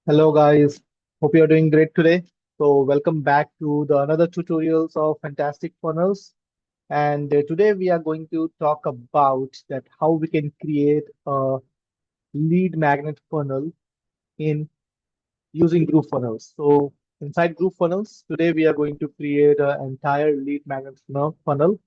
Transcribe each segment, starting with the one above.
Hello guys, hope you're doing great today. So welcome back to the another tutorials of Fantastic Funnels. And today we are going to talk about that how we can create a lead magnet funnel in using groovefunnels. So inside groovefunnels, today we are going to create an entire lead magnet funnel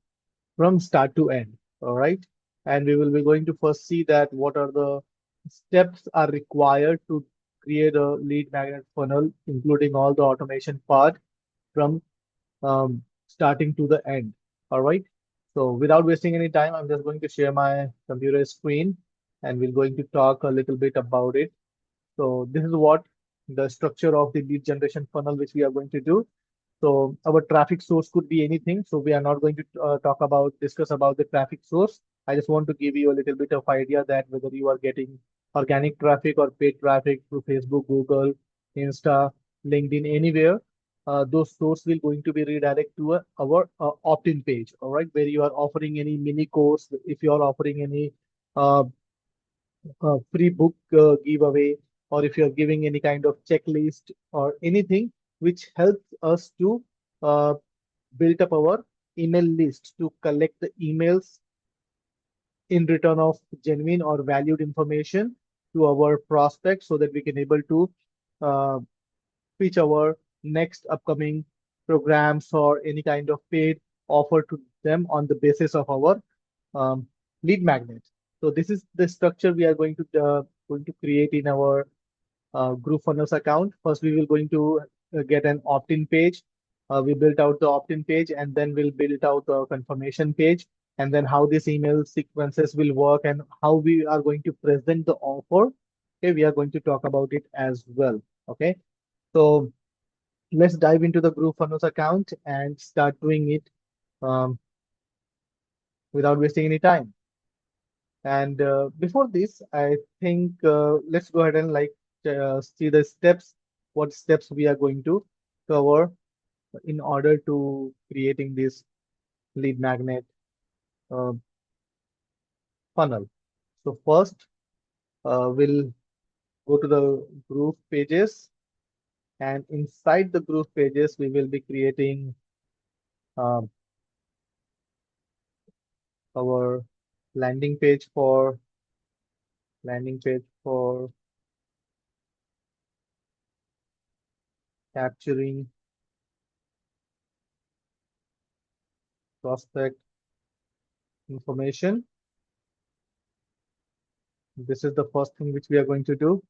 from start to end. All right. And we will be going to first see that what are the steps are required to create a lead magnet funnel, including all the automation part from starting to the end. All right. So without wasting any time, I'm just going to share my computer screen and we're going to talk a little bit about it. So this is what the structure of the lead generation funnel which we are going to do. So our traffic source could be anything. So we are not going to discuss about the traffic source. I just want to give you a little bit of idea that whether you are getting organic traffic or paid traffic through Facebook, Google, Insta, LinkedIn, anywhere, those source will going to be redirect to our opt-in page. All right, where you are offering any mini course, if you are offering any uh, free book giveaway, or if you're giving any kind of checklist or anything which helps us to uh, build up our email list to collect the emails in return of genuine or valued information to our prospects so that we can able to uh, pitch our next upcoming programs or any kind of paid offer to them on the basis of our um, lead magnet. So this is the structure we are going to create in our groovefunnels account. First, we will going to get an opt-in page. We built out the opt-in page, and then we'll build out the confirmation page, and then how this email sequences will work and how we are going to present the offer. Okay, we are going to talk about it as well. Okay, so let's dive into the groovefunnels account and start doing it without wasting any time. And before this, I think let's go ahead and see the steps, what steps we are going to cover in order to creating this lead magnet uh, funnel. So first, we'll go to the groove pages, and inside the groove pages, we will be creating um, our landing page for landing page for capturing prospect information. This is the first thing which we are going to do.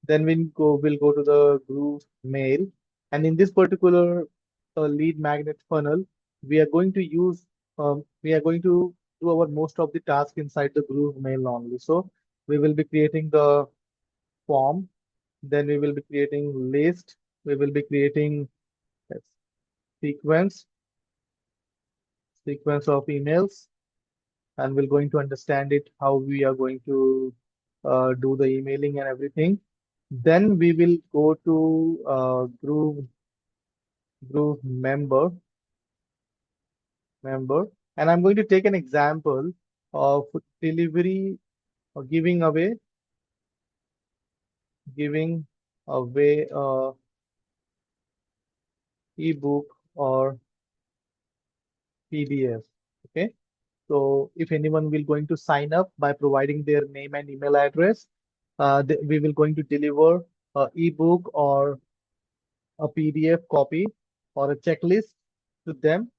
Then we'll go to the groove mail. And in this particular lead magnet funnel, we are going to do our most of the task inside the groove mail only. So we will be creating the form, then we will be creating list, we will be creating a sequence, sequence of emails, and we're going to understand it, how we are going to do the emailing and everything. Then we will go to Groove member, and I'm going to take an example of delivery or giving away a ebook or PDF. Okay, so if anyone will going to sign up by providing their name and email address, we will going to deliver a ebook or a PDF copy or a checklist to them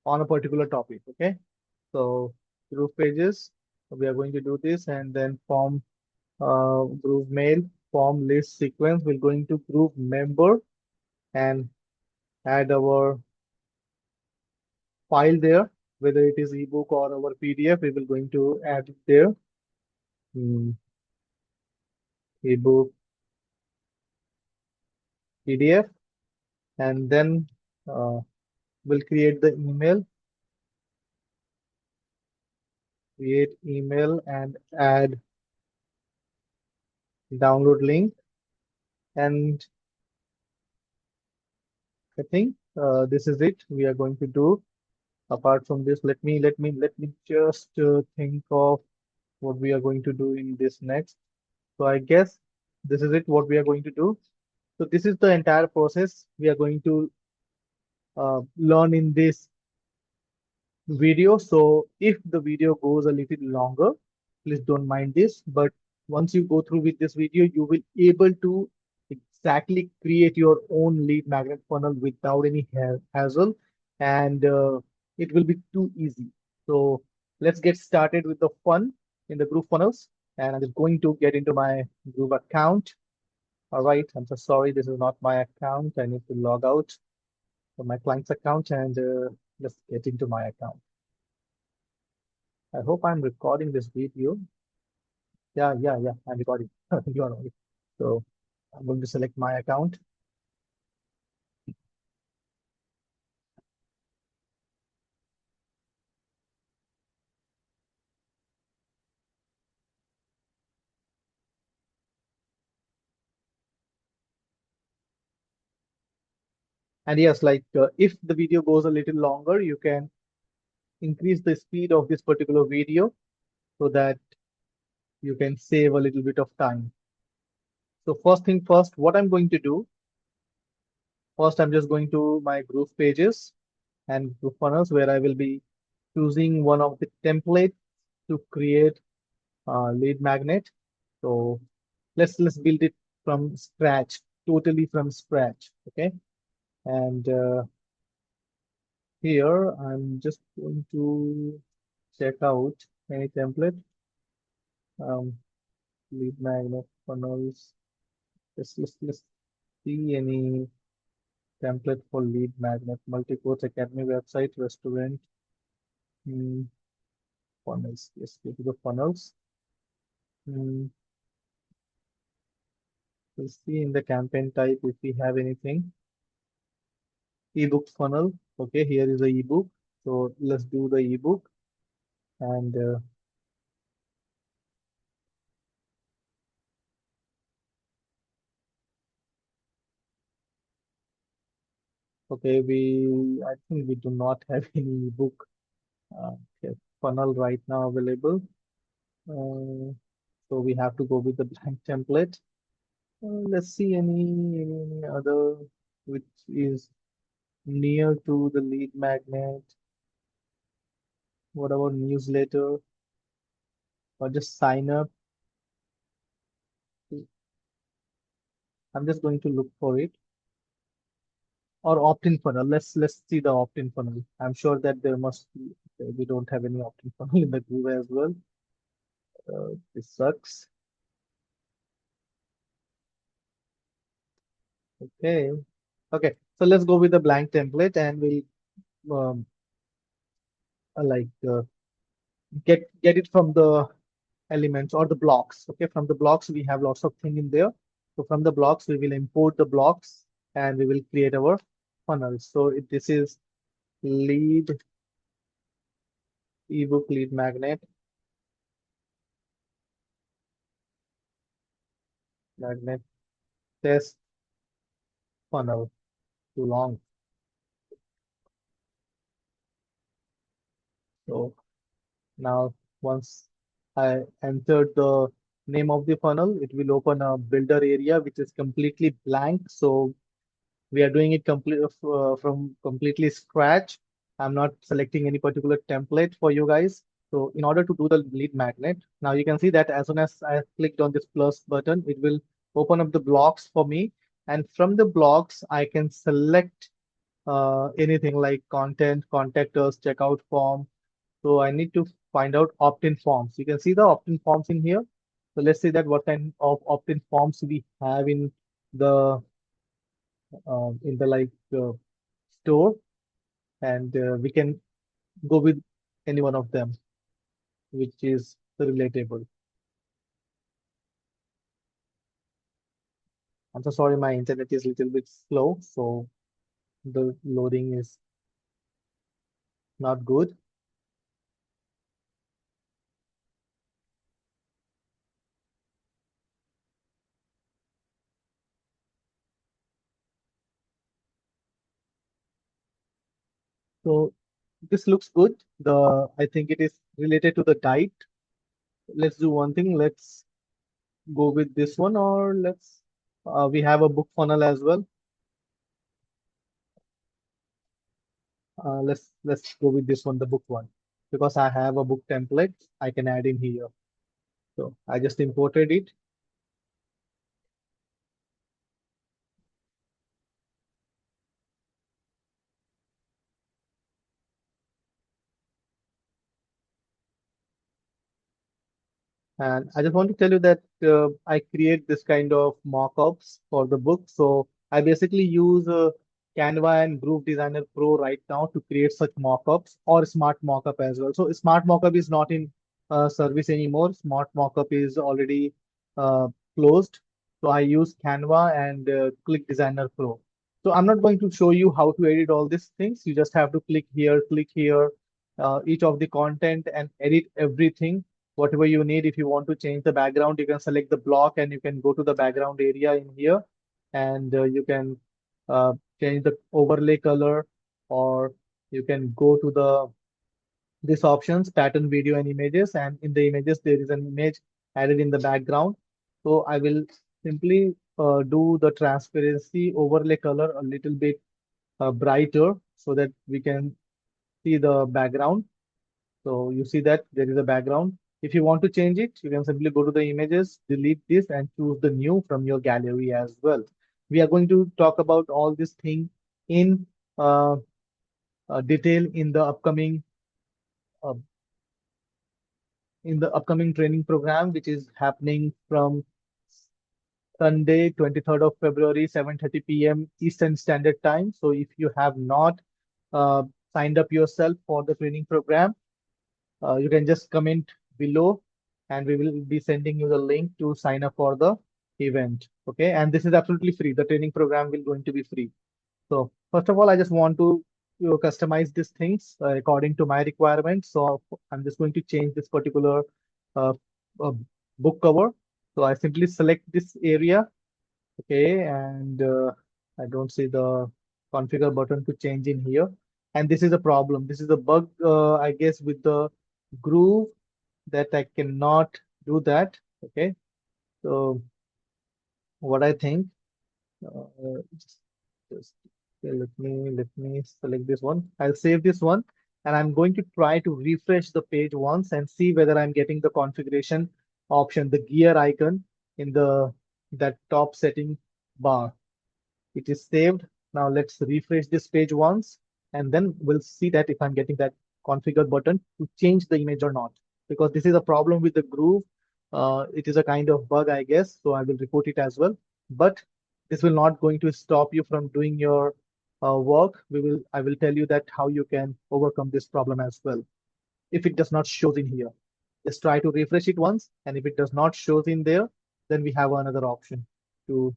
on a particular topic. Okay, so group pages, we are going to do this, and then form group mail, form list sequence. We're going to group member and add our file there, whether it is ebook or our PDF. We will going to add it there. Hmm, ebook, PDF, and then uh, we'll create email and add download link. And I think this is it. We are going to do. Apart from this, let me just think of what we are going to do in this next. So I guess This is it, what we are going to do. So this is the entire process we are going to learn in this video. So if the video goes a little longer, please don't mind this. But once you go through with this video, you will able to exactly create your own lead magnet funnel without any hassle, and it will be too easy. So let's get started with the fun in the Groove funnels. And I'm just going to get into my Groove account. All right, I'm so sorry, this is not my account. I need to log out from my client's account and let's get into my account. I hope I'm recording this video. Yeah, I'm recording. You are right. So I'm going to select my account. And yes, like if the video goes a little longer, you can increase the speed of this particular video so that you can save a little bit of time. So first thing first, what I'm going to do, first I'm just going to my Groove pages and Groove funnels where I will be choosing one of the templates to create lead magnet. So let's build it from scratch, totally from scratch. Okay. And here I'm just going to check out any template. Um, lead magnet funnels. Let's see any template for lead magnet. Multi-course academy website, restaurant, hmm, funnels. Let's go to the funnels. Hmm, we'll see in the campaign type if we have anything. Ebook funnel. Okay, here is the ebook. So let's do the ebook. And okay, I think we do not have any ebook okay, funnel right now available. Uh, so we have to go with the blank template. Let's see any other which is near to the lead magnet. What about newsletter or just sign up? I'm just going to look for it. Or opt-in funnel. Let's see the opt-in funnel. I'm sure that there must be. Okay, we don't have any opt-in funnel in the Groove as well. This sucks. Okay. Okay. So let's go with the blank template and we'll um, like get it from the elements or the blocks. Okay. From the blocks we have lots of thing in there. So from the blocks we will import the blocks and we will create our funnels. So this is lead ebook lead magnet test funnel. Too long. So now once I entered the name of the funnel, it will open a builder area which is completely blank. So we are doing it from completely scratch. I'm not selecting any particular template for you guys. So in order to do the lead magnet, now you can see that as soon as I clicked on this plus button, it will open up the blocks for me. And from the blocks, I can select anything like content, contact us, checkout form. So I need to find out opt-in forms. You can see the opt-in forms in here. So let's see that what kind of opt-in forms we have the in the store, and we can go with any one of them, which is relatable. I'm so sorry, my internet is a little bit slow, so the loading is not good. So this looks good. I think it is related to the diet. Let's do one thing. Let's go with this one, or we have a book funnel as well. Let's go with this one, the book one, because I have a book template I can add in here. So I just imported it. And I just want to tell you that I create this kind of mock-ups for the book. So I basically use Canva and Groove Designer Pro right now to create such mock-ups, or Smart Mockup as well. So Smart Mockup is not in service anymore. Smart Mockup is already uh, closed. So I use Canva and Click Designer Pro. So I'm not going to show you how to edit all these things. You just have to click here, each of the content and edit everything whatever you need. If you want to change the background, you can select the block and you can go to the background area in here, and you can uh, change the overlay color, or you can go to the this options, pattern, video, and images. And in the images, there is an image added in the background. So I will simply do the transparency overlay color a little bit brighter so that we can see the background. So you see that there is a background. If you want to change it, you can simply go to the images, delete this, and choose the new from your gallery as well. We are going to talk about all this thing in uh, detail uh, in the upcoming training program, which is happening from Sunday, 23rd of February, 7:30 p.m. Eastern Standard Time. So if you have not uh, signed up yourself for the training program, you can just comment below and we will be sending you the link to sign up for the event. Okay. And this is absolutely free. The training program will going to be free. So first of all, I just want to customize these things according to my requirements. So I'm just going to change this particular uh, uh, book cover. So I simply select this area. Okay. And I don't see the configure button to change in here. And this is a problem. This is a bug, I guess, with the groove that I cannot do that. Okay, so what I think, just, just let me select this one. I'll save this one, and I'm going to try to refresh the page once and see whether I'm getting the configuration option, the gear icon in the that top setting bar. It is saved. Now let's refresh this page once, and then we'll see that if I'm getting that configure button to change the image or not. Because this is a problem with the groove. It is a kind of bug, I guess. So I will report it as well. But this will not going to stop you from doing your work. I will tell you that how you can overcome this problem as well. If it does not show in here, just try to refresh it once. And if it does not show in there, then we have another option to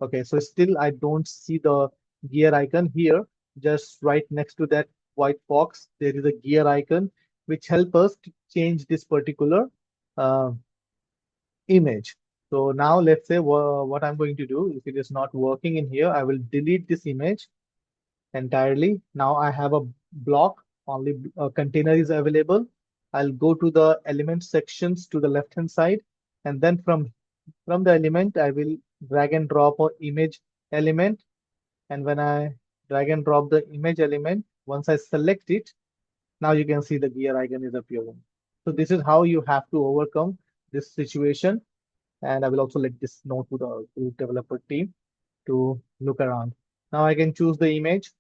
Okay, so still I don't see the gear icon here. Just right next to that white box, there is a gear icon which help us to change this particular uh, image. So now let's say what I'm going to do. If it is not working in here, I will delete this image entirely. Now I have a block, only a container is available. I'll go to the element sections to the left hand side, and then from the element, I will drag and drop a image element. And when I drag and drop the image element, once I select it, now you can see the gear icon is appearing. So this is how you have to overcome this situation. And I will also let this know to the group developer team to look around. Now I can choose the image.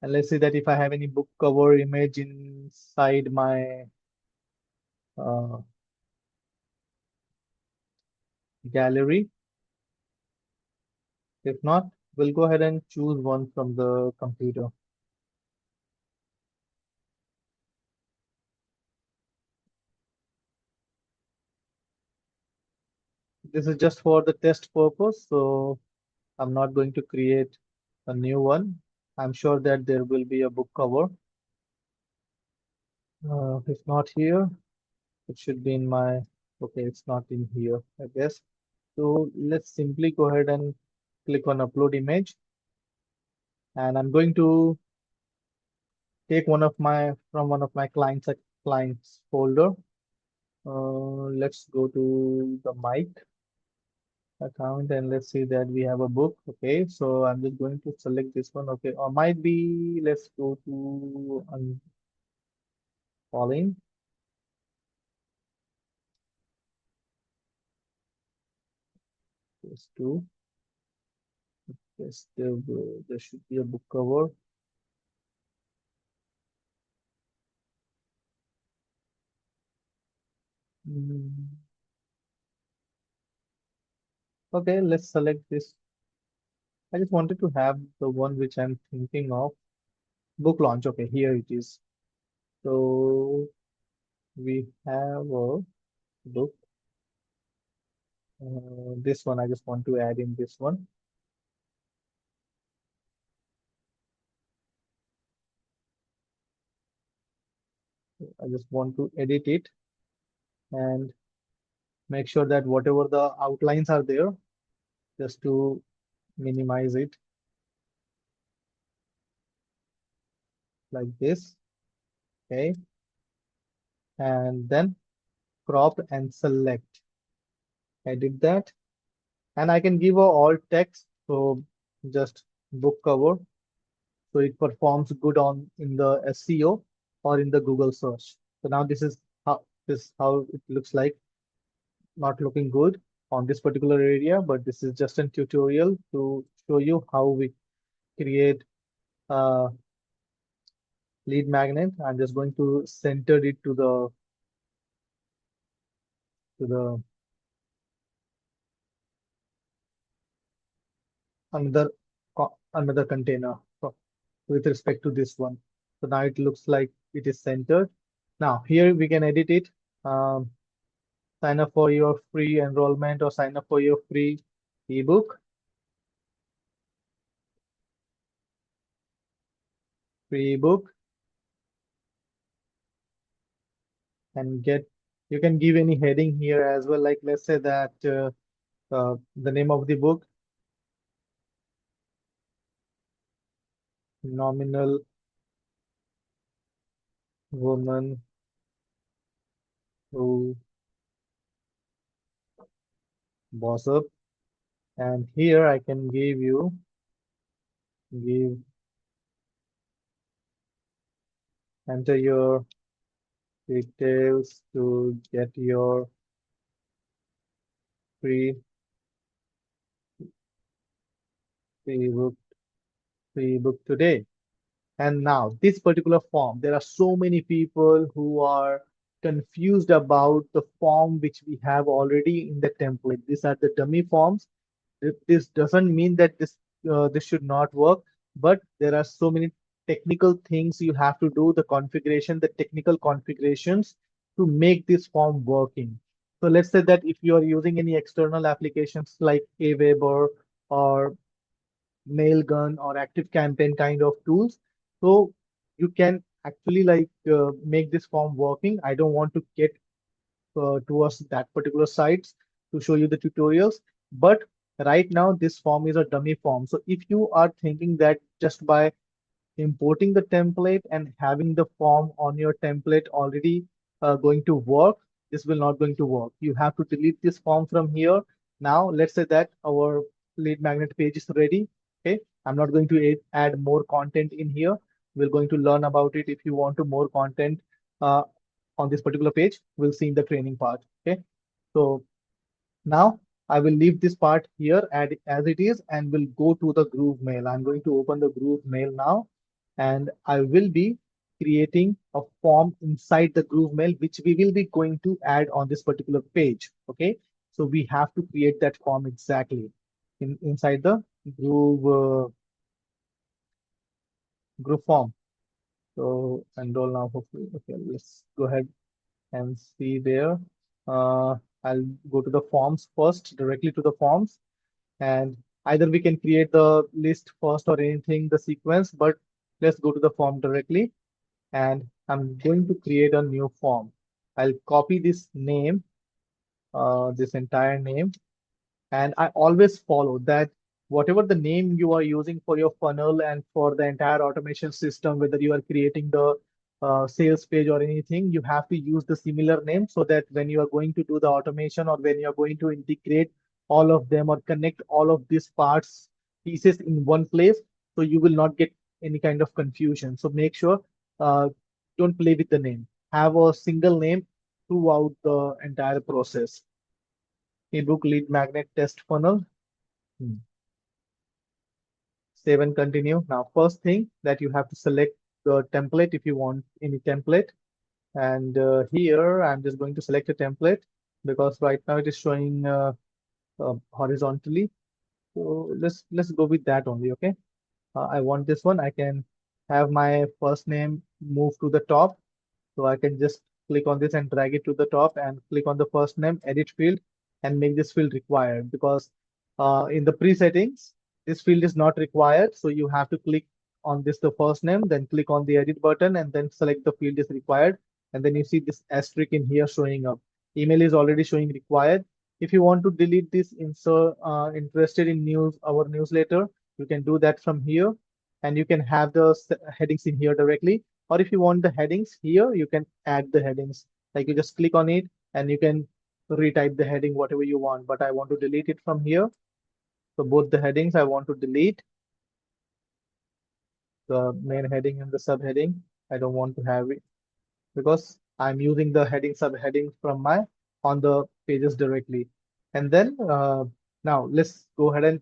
And let's see that if I have any book cover image inside my uh, gallery. If not, we'll go ahead and choose one from the computer. This is just for the test purpose, so I'm not going to create a new one. I'm sure that there will be a book cover. If not here, it should be in my, okay, it's not in here, I guess. So let's simply go ahead and click on upload image. And I'm going to take one of my, from one of my clients folder. Let's go to the mic account and let's see that we have a book. Okay, so I'm just going to select this one. Okay, or might be let's go to Pauline. Let's do. Yes, there should be a book cover. Mm, okay, let's select this. I just wanted to have the one which I'm thinking of. Book launch. Okay, here it is. So we have a book. This one I just want to add in this one. I just want to edit it and make sure that whatever the outlines are there, just to minimize it like this. Okay, and then crop and select. Edit that, and I can give a alt text. So just book cover. So it performs good on in the SEO or in the Google search. So now this is how it looks like. Not looking good on this particular area, but this is just a tutorial to show you how we create a lead magnet. I'm just going to center it to the another another container with respect to this one. So now it looks like it is centered. Now here we can edit it. Um, Sign up for your free enrollment or sign up for your free ebook. Free ebook and get. You can give any heading here as well. Like let's say that the name of the book, Nominal Woman Who Boss Up. And here I can give, enter your details to get your free, free book, free book today. And now this particular form, there are so many people who are confused about the form which we have already in the template. These are the dummy forms. This doesn't mean that this should not work, but there are so many technical things you have to do, the configuration, the technical configurations to make this form working. So let's say that if you are using any external applications like Aweber or Mailgun or Active Campaign kind of tools, so you can actually make this form working. I don't want to get towards that particular sites to show you the tutorials. But right now, this form is a dummy form. So if you are thinking that just by importing the template and having the form on your template already going to work, this will not going to work. You have to delete this form from here. Now, let's say that our lead magnet page is ready. Okay, I'm not going to add more content in here. We're going to learn about it. If you want to more content uh, on this particular page, we'll see in the training part. Okay, so now I will leave this part here as it is and will go to the Groove Mail. I'm going to open the Groove Mail now and I will be creating a form inside the Groove Mail, which we will be going to add on this particular page. Okay, so we have to create that form exactly inside the Groove form. So enroll now, hopefully. Okay, let's go ahead and see there. Uh, I'll go to the forms first, directly to the forms. And either we can create the list first or anything, the sequence, but let's go to the form directly. And I'm going to create a new form. I'll copy this name, this entire name, and I always follow that whatever the name you are using for your funnel and for the entire automation system, whether you are creating the sales page or anything, you have to use the similar name so that when you are going to do the automation or when you are going to integrate all of them or connect all of these parts pieces in one place, so you will not get any kind of confusion. So make sure uh, don't play with the name. Have a single name throughout the entire process. Ebook lead magnet test funnel. Hmm. Save and continue. Now, first thing that you have to select the template if you want any template. And here I'm just going to select a template because right now it is showing horizontally. So let's go with that only. Okay. I want this one. I can have my first name move to the top. So I can just click on this and drag it to the top and click on the first name, edit field, and make this field required because in the pre-settings, this field is not required. So you have to click on this, the first name, then click on the edit button and then select the field is required. And then you see this asterisk in here showing up. Email is already showing required. If you want to delete this insert interested in news, our newsletter, you can do that from here. And you can have the headings in here directly, or if you want the headings here, you can add the headings. Like you just click on it and you can retype the heading whatever you want. But I want to delete it from here. So both the headings I want to delete, the main heading and the subheading. I don't want to have it because I'm using the heading subheading from my on the pages directly. And then now let's go ahead and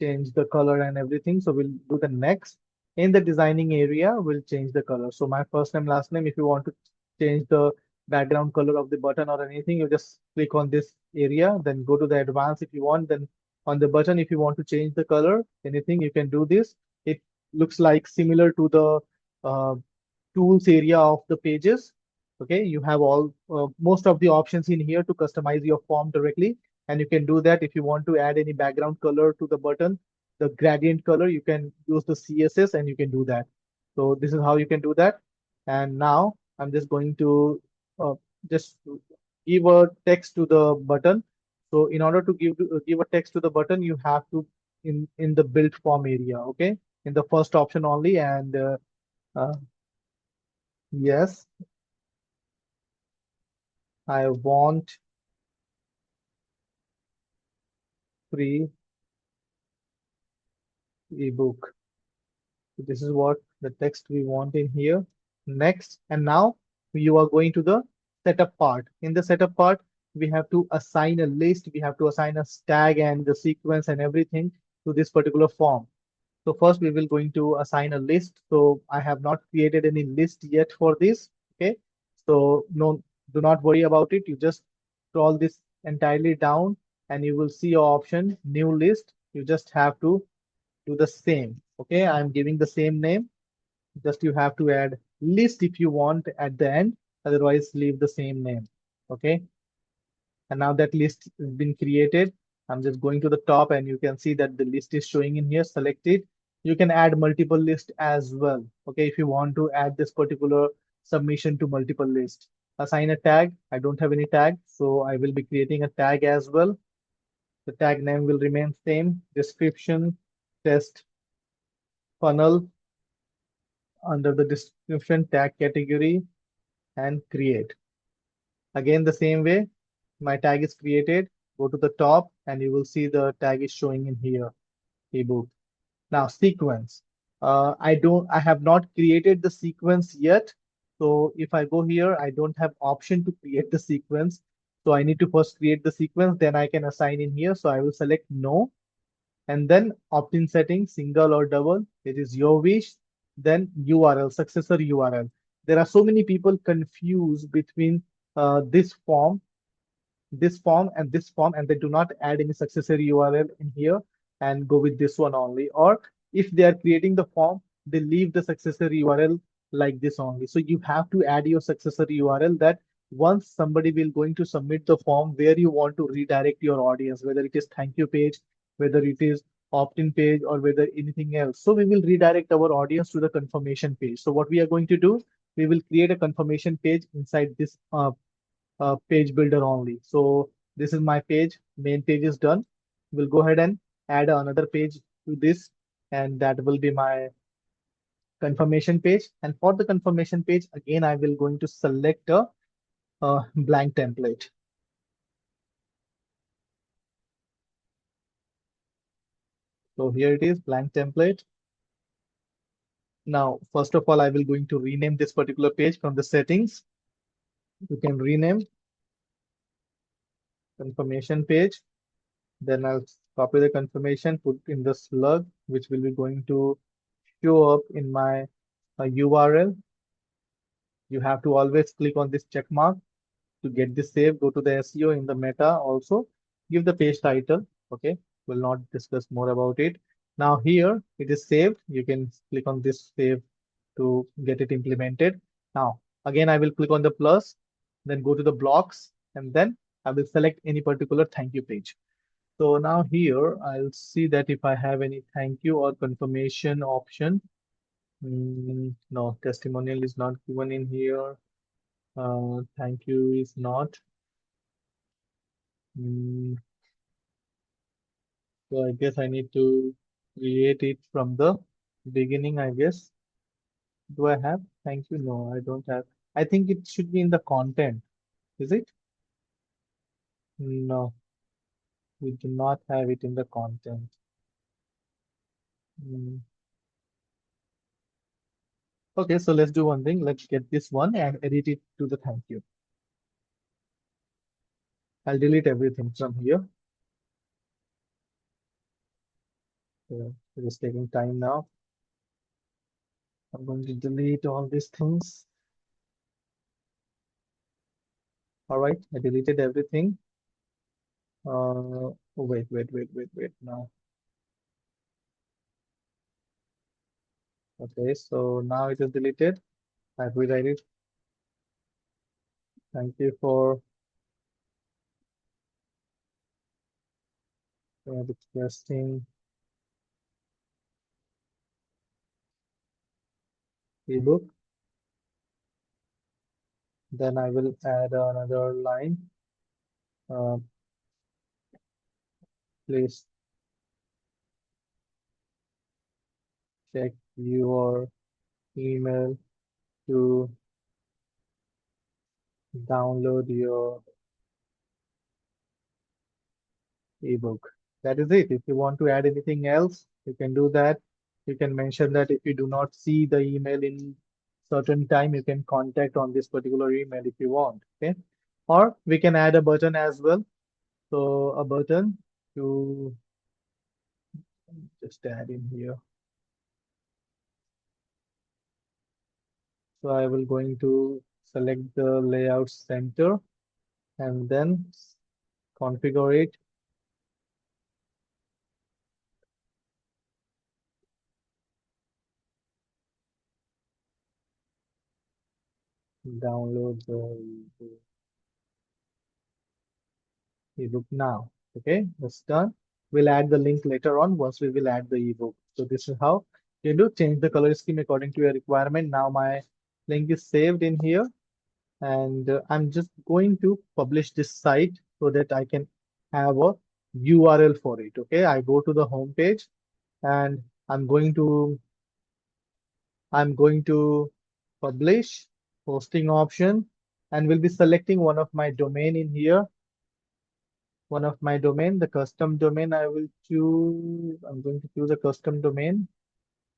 change the color and everything. So we'll do the next. In the designing area, we'll change the color. So my first name, last name, if you want to change the background color of the button or anything, you just click on this area, then go to the advanced if you want, then on the button, if you want to change the color, anything, you can do this. It looks like similar to the uh, tools area of the pages. Okay, you have all most of the options in here to customize your form directly, and you can do that if you want to add any background color to the button, the gradient color, you can use the CSS and you can do that. So this is how you can do that. And now I'm just going to just give a text to the button. So in order to give a text to the button, you have to in the build form area. Okay, in the first option only, and uh, yes, I want free ebook. So this is what the text we want in here. Next, and now you are going to the setup part. In the setup part, we have to assign a list, we have to assign a tag and the sequence and everything to this particular form. So first we will going to assign a list. So I have not created any list yet for this. Okay. So no, do not worry about it. You just scroll this entirely down and you will see your option new list. You just have to do the same. Okay. I'm giving the same name. Just you have to add list if you want at the end. Otherwise leave the same name. Okay. And now that list has been created. I'm just going to the top and you can see that the list is showing in here. Select it. You can add multiple list as well. Okay, if you want to add this particular submission to multiple list. Assign a tag. I don't have any tag, so I will be creating a tag as well. The tag name will remain same. Description, test funnel, under the description tag category and create. Again, the same way, my tag is created. Go to the top and you will see the tag is showing in here, ebook. Now, sequence. I have not created the sequence yet. So if I go here, I don't have option to create the sequence. So I need to first create the sequence, then I can assign in here. So I will select no, and then opt-in setting, single or double. It is your wish. Then URL, successor URL. There are so many people confused between this form and this form, and they do not add any successor URL in here and go with this one only. Or if they are creating the form, they leave the successor URL like this only. So you have to add your successor URL that once somebody will going to submit the form where you want to redirect your audience, whether it is thank you page, whether it is opt-in page, or whether anything else. So we will redirect our audience to the confirmation page. So what we are going to do, we will create a confirmation page inside this page builder only. So this is my page, main page is done. We'll go ahead and add another page to this, and that will be my confirmation page. And for the confirmation page, again, I will going to select a blank template. So here it is, blank template. Now, first of all, I will going to rename this particular page from the settings. You can rename confirmation page. Then I'll copy the confirmation, put in the slug, which will be going to show up in my URL. You have to always click on this check mark to get this saved. Go to the SEO in the meta also. Give the page title. Okay, we'll not discuss more about it. Now here it is saved. You can click on this save to get it implemented. Now, again, I will click on the plus, then go to the blocks, and then I will select any particular thank you page. So now here, I'll see that if I have any thank you or confirmation option. No, testimonial is not given in here. Thank you is not. Mm, so I guess I need to create it from the beginning, I guess. Do I have? Thank you. No, I don't have. I think it should be in the content. Is it? No, we do not have it in the content. Mm. Okay, so let's do one thing. Let's get this one and edit it to the thank you. I'll delete everything from here. It is taking time now. I'm going to delete all these things. All right, I deleted everything. Wait. Now, okay, so now it is deleted. I've rewrite it. Thank you for requesting ebook. Then I will add another line. Uh, please check your email to download your ebook. That is it. If you want to add anything else, you can do that. You can mention that if you do not see the email in certain time, you can contact on this particular email if you want. Okay. Or we can add a button as well. So a button to just add in here. So I will going to select the layout center and then configure it. Download the ebook now. Okay, that's done. We'll add the link later on once we will add the ebook. So this is how you do change the color scheme according to your requirement. Now my link is saved in here, and I'm just going to publish this site so that I can have a URL for it. Okay, I go to the home page and I'm going to publish hosting option, and we'll be selecting one of my domain in here. One of my domain, the custom domain I will choose. I'm going to choose a custom domain.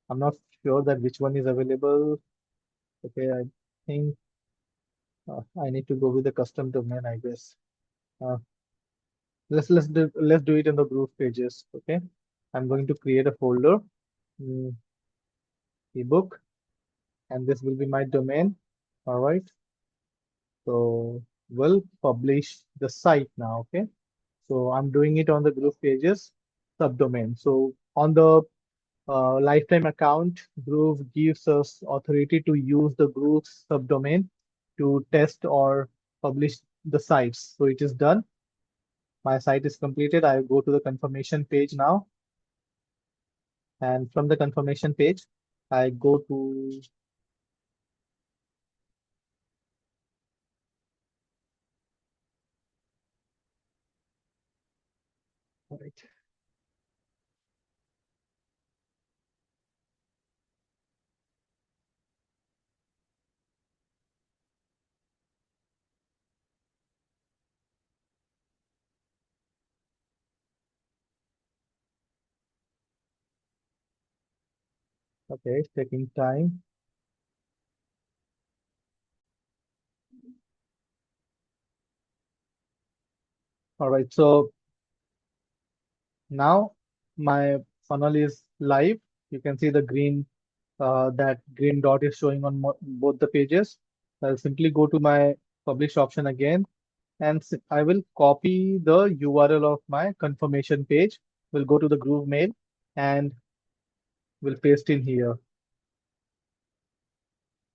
I'm not sure that which one is available. Okay, I think I need to go with the custom domain, I guess. Uh, let's do it in the groove pages. Okay, I'm going to create a folder, mm, ebook, and this will be my domain. All right, so we'll publish the site now. Okay, so I'm doing it on the groove pages subdomain. So on the lifetime account, Groove gives us authority to use the Groove subdomain to test or publish the sites. So it is done. My site is completed. I go to the confirmation page now. And from the confirmation page, I go to, right. Okay, taking time. All right, so now my funnel is live. You can see the green that green dot is showing on both the pages. I'll simply go to my publish option again, and I will copy the URL of my confirmation page. We'll go to the Groove mail and we'll paste in here.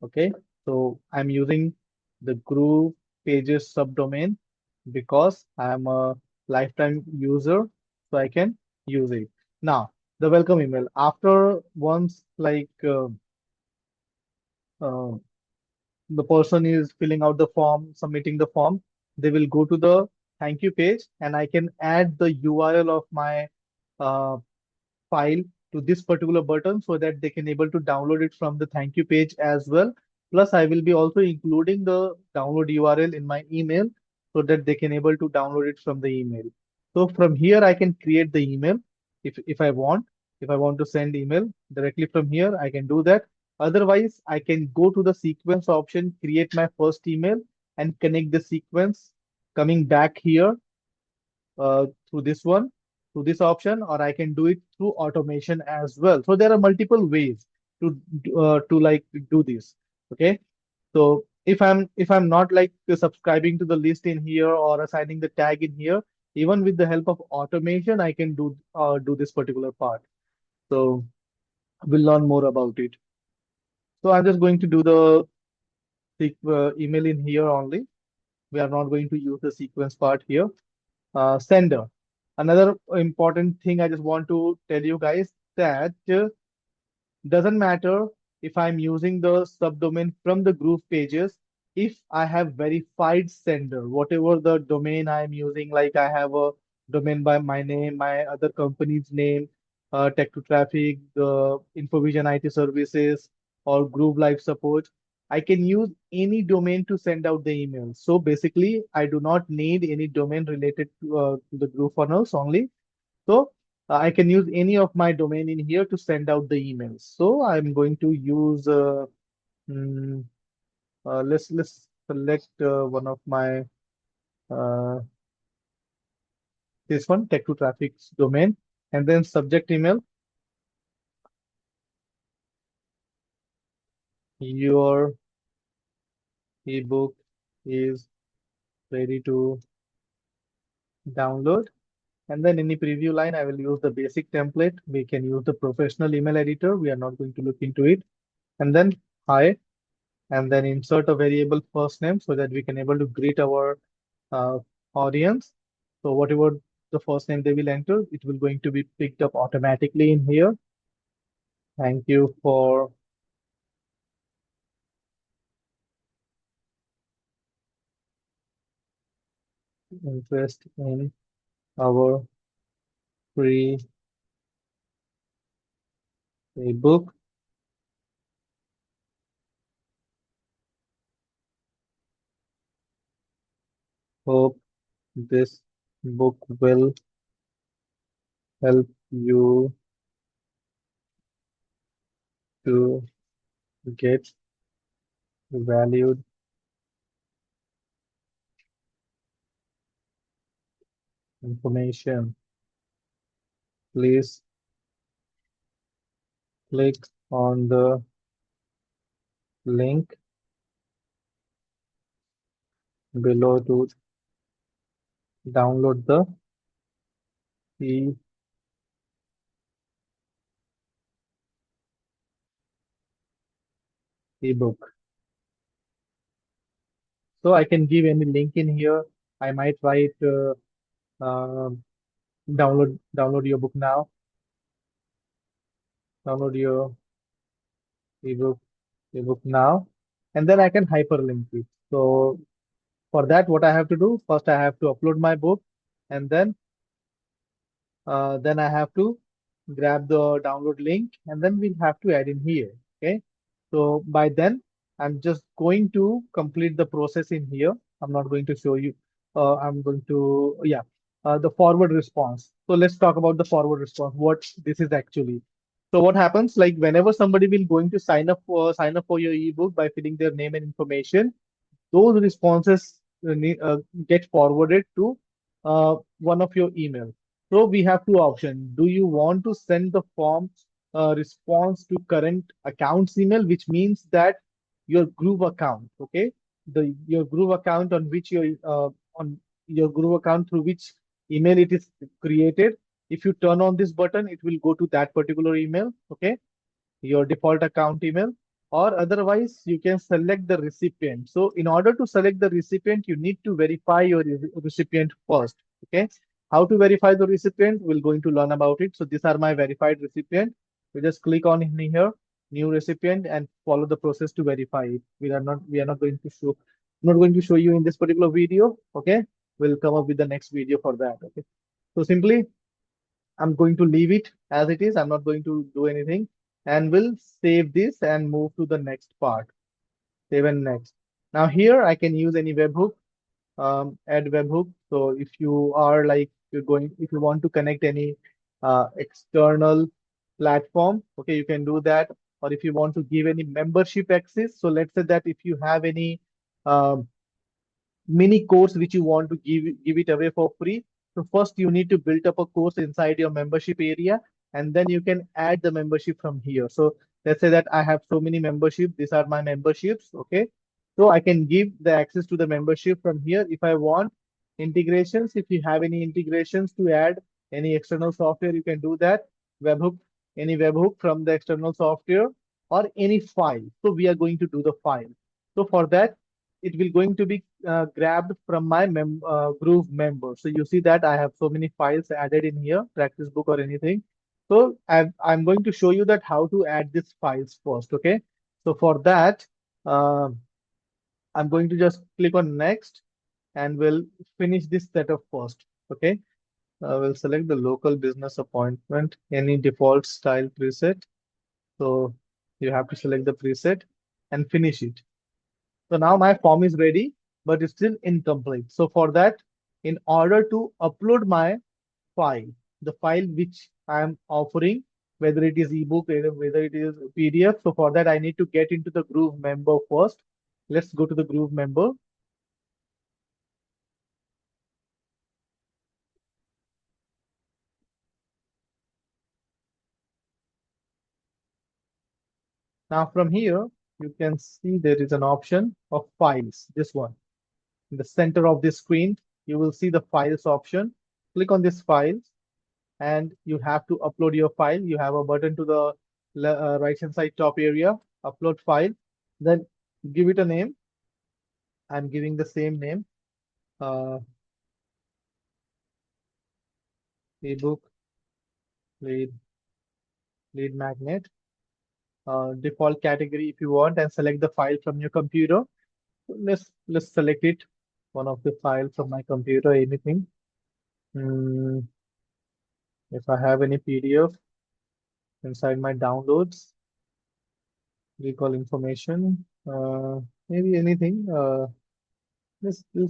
Okay, so I'm using the Groove pages subdomain because I'm a lifetime user, so I can use it. Now, the welcome email. After once uh, the person is filling out the form, submitting the form, they will go to the thank you page, and I can add the URL of my uh, file to this particular button so that they can able to download it from the thank you page as well. Plus, I will be also including the download URL in my email so that they can able to download it from the email. So from here, I can create the email if I want. If I want to send email directly from here, I can do that. Otherwise, I can go to the sequence option, create my first email, and connect the sequence coming back here through this one, through this option, or I can do it through automation as well. So there are multiple ways to like do this. Okay, so if I'm not like subscribing to the list in here or assigning the tag in here, even with the help of automation, I can do this particular part. So we'll learn more about it. So I'm just going to do the email in here only. We are not going to use the sequence part here. Sender. Another important thing I just want to tell you guys that doesn't matter if I'm using the subdomain from the Groove pages. If I have verified sender, whatever the domain I'm using, like I have a domain by my name, my other company's name, Tech to Traffic, the Infovision IT Services, or Groove Life Support, I can use any domain to send out the email. So basically, I do not need any domain related to the Groove funnels only. So I can use any of my domain in here to send out the emails. So I'm going to use mm, let's select one of my uh, this one tech to traffic's domain, and then subject email. Your ebook is ready to download. And then any preview line, I will use the basic template. We can use the professional email editor. We are not going to look into it. And then hi, and then insert a variable first name so that we can able to greet our uh, audience. So whatever the first name they will enter, it will going to be picked up automatically in here. Thank you for interest in our free ebook. Hope this book will help you to get valued information. Please click on the link below to download the e ebook. So I can give any link in here. I might write uh, download your book now, download your ebook ebook now, and then I can hyperlink it. So for that, what I have to do, first I have to upload my book, and then I have to grab the download link, and then we have to add in here. Okay. So by then, I'm just going to complete the process in here. I'm not going to show you. I'm going to, yeah, the forward response. So let's talk about the forward response. What this is actually. So what happens, like whenever somebody will going to sign up for your ebook by filling their name and information, those responses get forwarded to one of your email. So we have two options. Do you want to send the form response to current accounts email, which means that your Groove account, okay, the your Groove account on your Groove account through which email it is created. If you turn on this button, it will go to that particular email, okay, your default account email, or otherwise you can select the recipient. So in order to select the recipient, you need to verify your recipient first. Okay. How to verify the recipient? We're going to learn about it. So these are my verified recipient. You just click on in here, new recipient, and follow the process to verify it. We are not going to show, not going to show you in this particular video. Okay. We'll come up with the next video for that. Okay. So simply I'm going to leave it as it is. I'm not going to do anything, and we'll save this and move to the next part. Save and next. Now here I can use any webhook, add webhook. So if you are like you're going, if you want to connect any external platform, okay, you can do that. Or if you want to give any membership access, so let's say that if you have any um, mini course which you want to give it away for free. So first you need to build up a course inside your membership area, and then you can add the membership from here. So let's say that I have so many membership. These are my memberships. Okay. So I can give the access to the membership from here if I want integrations. If you have any integrations to add any external software, you can do that. Webhook, any webhook from the external software or any file. So we are going to do the file. So for that, it will going to be grabbed from my Groove member. So you see that I have so many files added in here, practice book or anything. So I'm going to show you that how to add these files first. Okay. So for that, uh, I'm going to just click on next and we'll finish this setup first. Okay. We'll select the local business appointment, any default style preset. So you have to select the preset and finish it. So now my form is ready, but it's still incomplete. So for that, in order to upload my file, the file which I am offering, whether it is ebook, whether it is PDF, so for that I need to get into the Groove member first. Let's go to the Groove member. Now from here, you can see there is an option of files, this one. In the center of the screen, you will see the files option. Click on this files and you have to upload your file. You have a button to the right hand side top area, upload file. Then give it a name. I'm giving the same name, uh, ebook lead lead magnet. Default category if you want, and select the file from your computer. Let's select it. One of the files from my computer, anything. Hmm, if I have any PDF inside my downloads, recall information, maybe anything. Let's do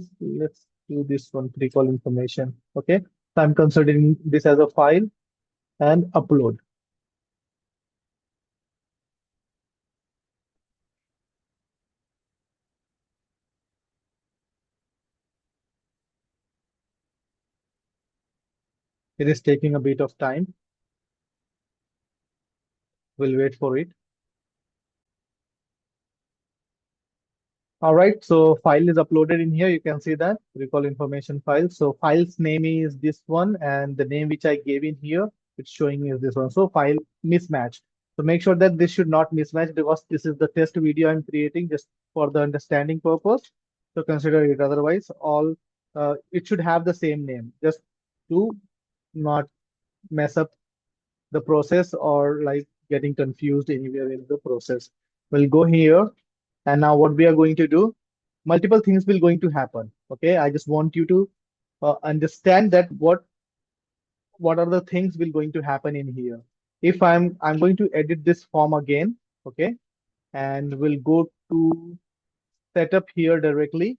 this one, recall information. Okay. So I'm considering this as a file and upload. It is taking a bit of time. We'll wait for it. All right, so file is uploaded in here. You can see that recall information file. So file's name is this one, and the name which I gave in here, it's showing is this one. So file mismatch. So make sure that this should not mismatch because this is the test video I'm creating just for the understanding purpose. So consider it. Otherwise, all it should have the same name just to not mess up the process or like getting confused anywhere in the process. We'll go here, and now what we are going to do, multiple things will going to happen. Okay, I just want you to understand that what are the things will going to happen in here. If I'm going to edit this form again, okay, and we'll go to setup here directly.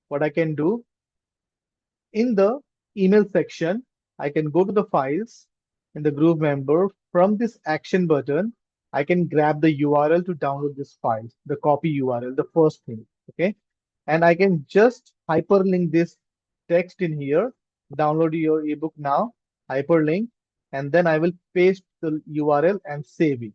What I can do in the email section, I can go to the files, in the Groove member, from this action button, I can grab the URL to download this file, the copy URL, the first thing. Okay. And I can just hyperlink this text in here, download your ebook now, hyperlink, and then I will paste the URL and save it.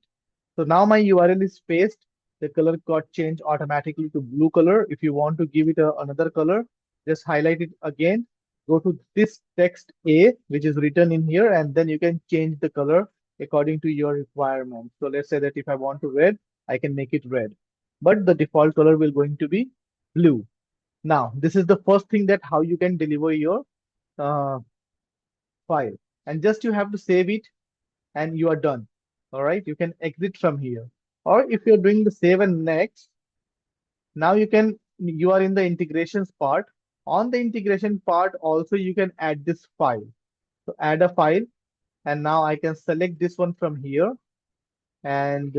So now my URL is pasted. The color got changed automatically to blue color. If you want to give it another color, just highlight it again. Go to this text A, which is written in here, and then you can change the color according to your requirement. So let's say that if I want to red, I can make it red. But the default color will going to be blue. Now, this is the first thing that how you can deliver your uh, file. And just you have to save it and you are done. All right, you can exit from here. Or if you're doing the save and next, now you are in the integrations part. On the integration part, also you can add this file. So add a file, and now I can select this one from here. And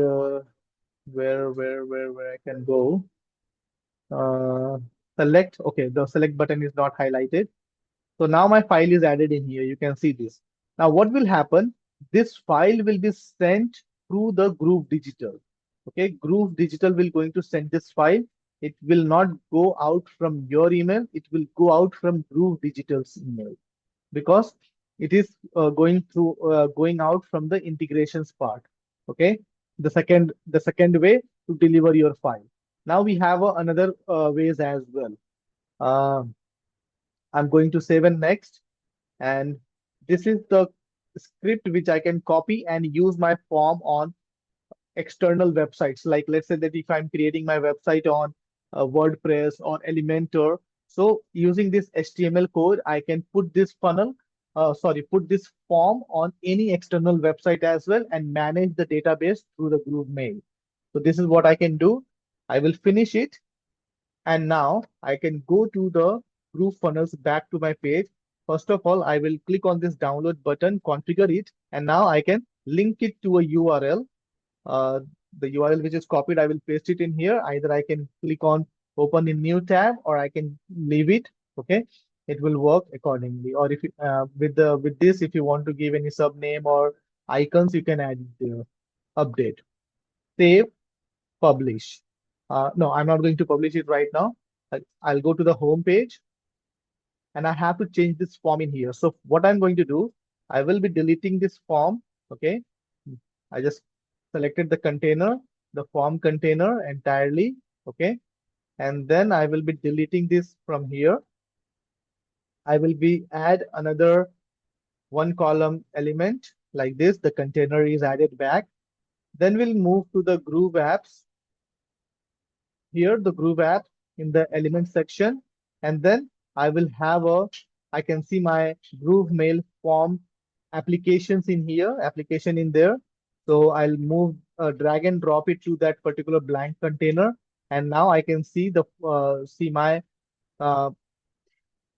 where I can go. Uh, Select. Okay, the select button is not highlighted. So now my file is added in here. You can see this. Now what will happen? This file will be sent through the Groove Digital. Okay, Groove Digital will going to send this file. It will not go out from your email. It will go out from Groove Digital's email because it is going out from the integrations part. Okay, the second way to deliver your file. Now we have another ways as well. Uh, I'm going to save and next. And this is the script which I can copy and use my form on external websites. Like let's say that if I'm creating my website on WordPress or Elementor, so using this HTML code, I can put this put this form on any external website as well and manage the database through the Groove mail. So this is what I can do. I will finish it, and now I can go to the groovefunnels back to my page. First of all, I will click on this download button, configure it, and now I can link it to a URL. Uh, the URL which is copied, I will paste it in here. Either I can click on open in new tab or I can leave it. Okay, it will work accordingly. Or if with this, if you want to give any sub name or icons, you can add it there. Update, save, publish. No, I'm not going to publish it right now. I'll go to the home page and I have to change this form in here. So what I'm going to do, I will be deleting this form. Okay. I just selected the container, the form container entirely. Okay. And then I will be deleting this from here. I will be add another one column element like this. The container is added back. Then we'll move to the Groove apps. Here the Groove app in the element section, and then I will have I can see my Groove mail form applications in here, application in there. So I'll move, drag and drop it to that particular blank container, and now I can see see my uh,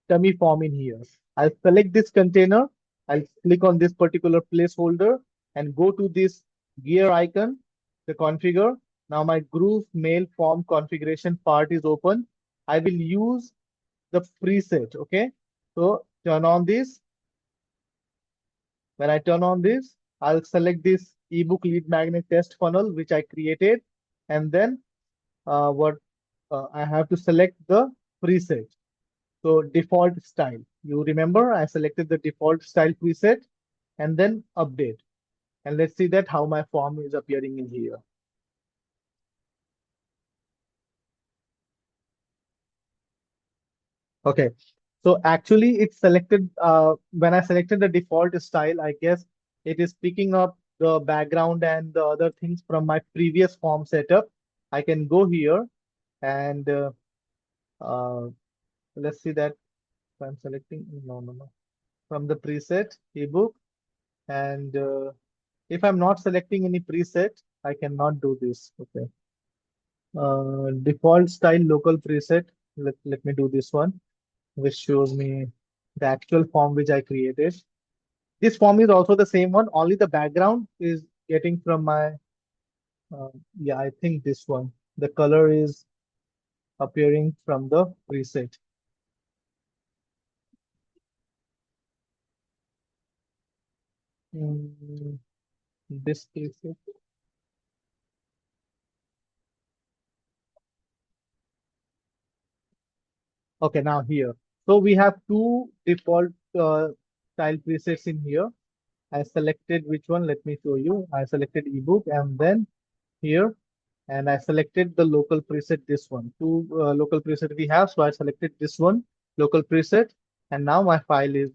dummy form in here. I'll select this container. I'll click on this particular placeholder and go to this gear icon, the configure. Now my Groove mail form configuration part is open. I will use the preset. Okay. So turn on this. When I turn on this, I'll select this ebook lead magnet test funnel, which I created. And then what I have to select the preset. So default style. You remember I selected the default style preset and then update. And let's see that how my form is appearing in here. Okay. So actually it's selected when I selected the default style, I guess it is picking up the background and the other things from my previous form setup. I can go here and uh, let's see that if I'm selecting, no, from the preset ebook. And if I'm not selecting any preset, I cannot do this. Okay. Default style local preset. Let me do this one, which shows me the actual form which I created. This form is also the same one, only the background is getting from my, yeah, I think this one. The color is appearing from the preset. Mm, this is it. Okay, now here. So we have two default style presets in here. I selected which one? Let me show you. I selected ebook and then here, and I selected the local preset, this one. Two local preset we have, so I selected this one, local preset, and now my file is,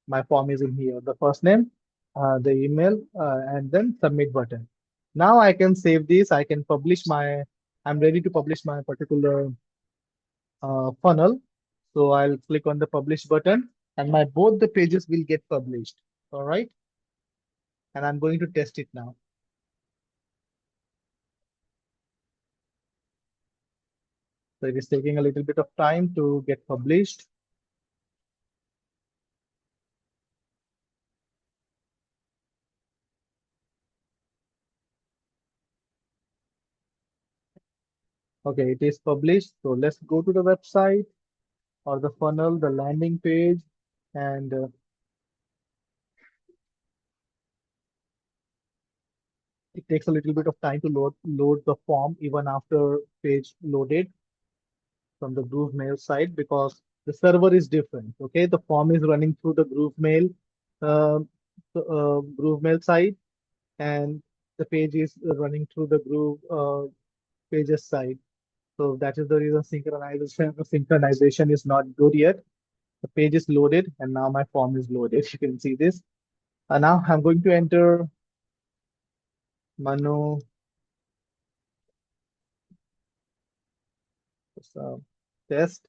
my form is in here. The first name, the email, and then submit button. Now I can save this. I can publish my, I'm ready to publish my particular funnel. So I'll click on the publish button and my both the pages will get published. All right. And I'm going to test it now. So it is taking a little bit of time to get published. Okay, it is published. So let's go to the website or the funnel, the landing page, and it takes a little bit of time to load the form even after page loaded from the Groove Mail side because the server is different. Okay, the form is running through the uh, Groove Mail side, and the page is running through the Groove pages side. So that is the reason synchronization is not good yet. The page is loaded, and now my form is loaded. You can see this. And now I'm going to enter Manu uh, test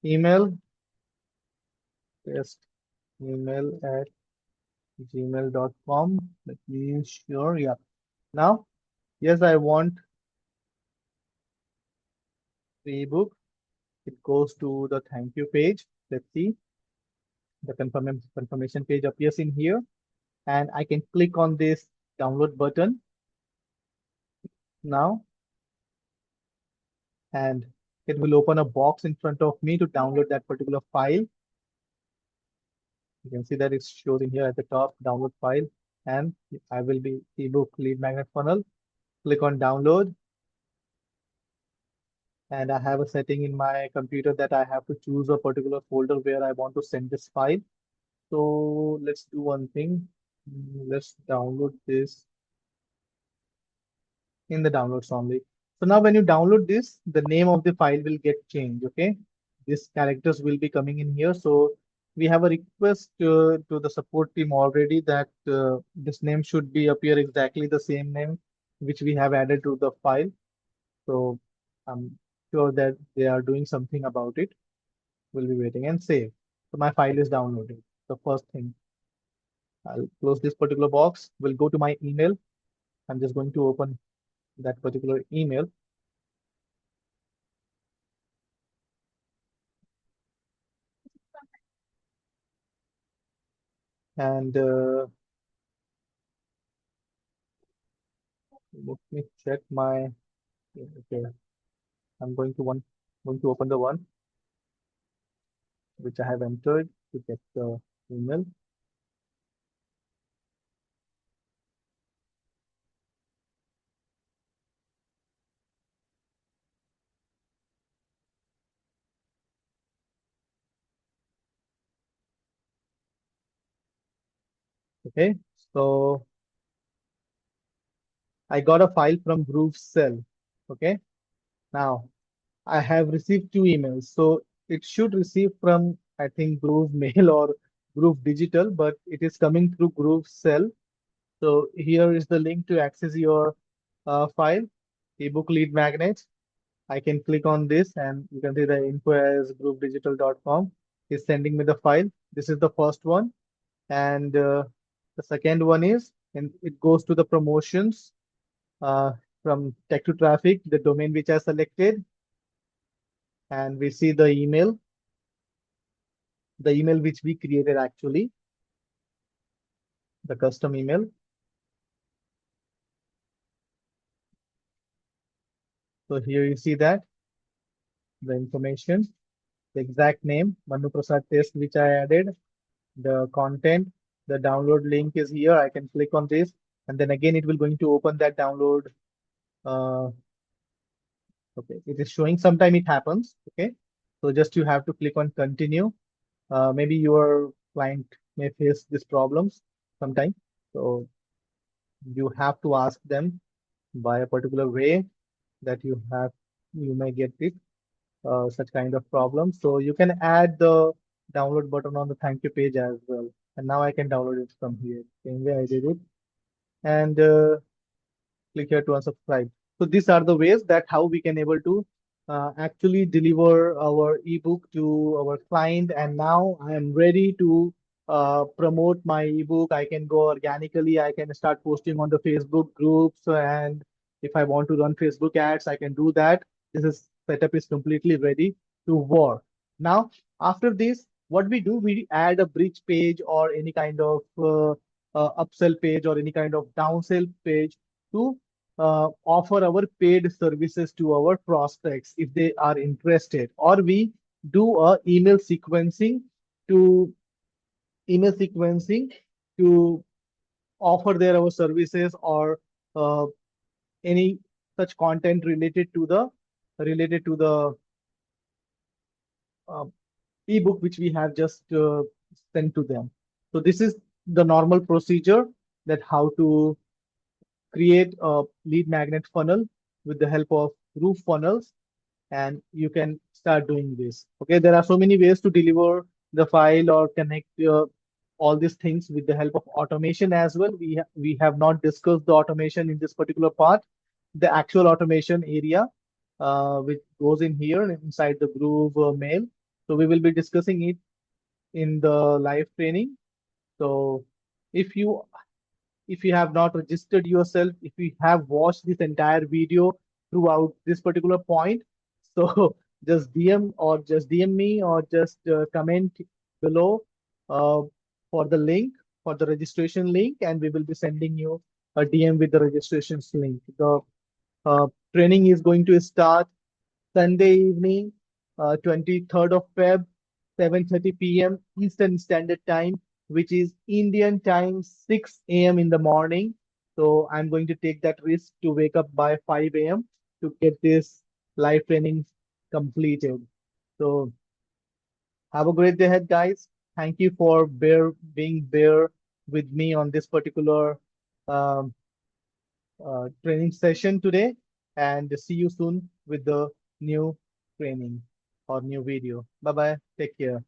email, test email at gmail.com. Let me sure. Yeah. Now, yes, I want the ebook. It goes to the thank you page. Let's see. The confirmation page appears in here, and I can click on this download button now, and it will open a box in front of me to download that particular file. You can see that it shows in here at the top, download file, and I will be ebook lead magnet funnel. Click on download, and I have a setting in my computer that I have to choose a particular folder where I want to send this file. So let's do one thing. Let's download this in the downloads only. So now when you download this, the name of the file will get changed. Okay, these characters will be coming in here. So we have a request to the support team already that this name should be appear exactly the same name which we have added to the file. So I'm sure that they are doing something about it. We'll be waiting and save. So my file is downloaded. The first thing, I'll close this particular box. We'll go to my email. I'm just going to open that particular email. And let me check my, okay, I'm going to open the one which I have entered to get the email. Okay, so I got a file from Groove Cell. Okay, now I have received two emails. So it should receive from, I think, Groove Mail or Groove Digital, but it is coming through Groove Cell. So here is the link to access your file, ebook lead magnet. I can click on this and you can see the info as groovedigital.com is sending me the file. This is the first one. And the second one is, and it goes to the promotions uh, from tech to traffic, the domain which I selected. And we see the email which we created actually, the custom email. So here you see that the information, the exact name, Manu Prasad test which I added, the content, The download link is here. I can click on this, and then again it will going to open that download. Uh, okay, it is showing. Sometime it happens. Okay, so just you have to click on continue. Maybe your client may face these problems sometime. So you have to ask them by a particular way that you may get it such kind of problem. So you can add the download button on the thank you page as well. And now I can download it from here. Same way I did it. And click here to unsubscribe. So these are the ways that how we can able to actually deliver our ebook to our client. And now I am ready to promote my ebook. I can go organically. I can start posting on the Facebook groups, and if I want to run Facebook ads, I can do that. This is setup is completely ready to work. Now, after this, what we do, we add a bridge page or any kind of upsell page or any kind of downsell page to offer our paid services to our prospects if they are interested, or we do a to email sequencing to offer their our services or uh, any such content related to the uh, ebook which we have just sent to them. So this is the normal procedure that how to create a lead magnet funnel with the help of roof funnels, and you can start doing this. Okay, there are so many ways to deliver the file or connect all these things with the help of automation as well. We have not discussed the automation in this particular part, the actual automation area which goes in here inside the Groove mail. So we will be discussing it in the live training. So if you have not registered yourself, if you have watched this entire video throughout this particular point, so just DM me or just comment below uh, for the link, for the registration link, and we will be sending you a DM with the registration link. The training is going to start Sunday evening, 23rd of Feb, 7:30 p.m. Eastern Standard Time, which is Indian time, 6 a.m. in the morning. So I'm going to take that risk to wake up by 5 a.m. to get this live training completed. So have a great day ahead, guys. Thank you for being there with me on this particular um, training session today, and see you soon with the new training or new video. Bye bye. Take care.